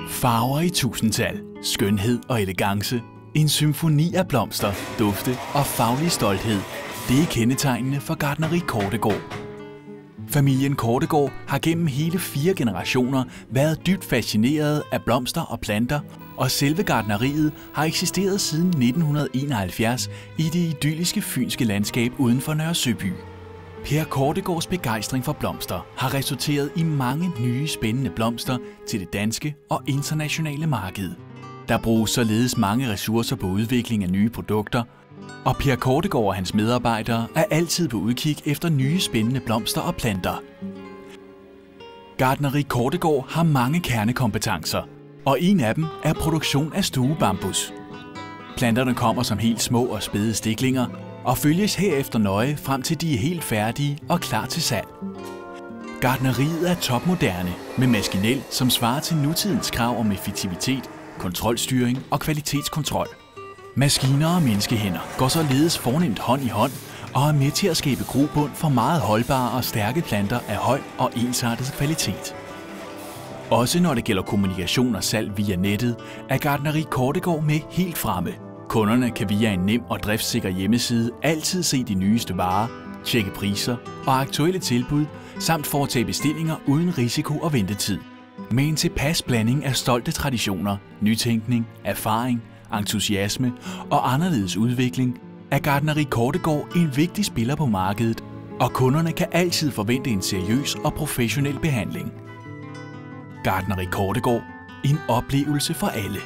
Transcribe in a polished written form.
Farver i tusindtal, skønhed og elegance, en symfoni af blomster, dufte og faglig stolthed. Det er kendetegnende for gartneri Kortegaard. Familien Kortegaard har gennem hele 4 generationer været dybt fascineret af blomster og planter, og selve gartneriet har eksisteret siden 1971 i det idylliske fynske landskab uden for Nørre Søby. Per Kortegaards begejstring for blomster har resulteret i mange nye spændende blomster til det danske og internationale marked. Der bruges således mange ressourcer på udvikling af nye produkter, og Per Kortegaard og hans medarbejdere er altid på udkig efter nye spændende blomster og planter. Gartneri Kortegaard har mange kernekompetencer, og en af dem er produktion af stuebambus. Planterne kommer som helt små og spæde stiklinger og følges herefter nøje frem til de er helt færdige og klar til salg. Gartneriet er topmoderne med maskinel, som svarer til nutidens krav om effektivitet, kontrolstyring og kvalitetskontrol. Maskiner og menneskehænder går således fornemt hånd i hånd og er med til at skabe grobund for meget holdbare og stærke planter af høj og ensartet kvalitet. Også når det gælder kommunikation og salg via nettet, er gartneri Kortegaard med helt fremme. Kunderne kan via en nem og driftssikker hjemmeside altid se de nyeste varer, tjekke priser og aktuelle tilbud, samt foretage bestillinger uden risiko og ventetid. Med en tilpas blanding af stolte traditioner, nytænkning, erfaring, entusiasme og anderledes udvikling, er gartneri Kortegaard en vigtig spiller på markedet, og kunderne kan altid forvente en seriøs og professionel behandling. Gartneri Kortegaard, en oplevelse for alle.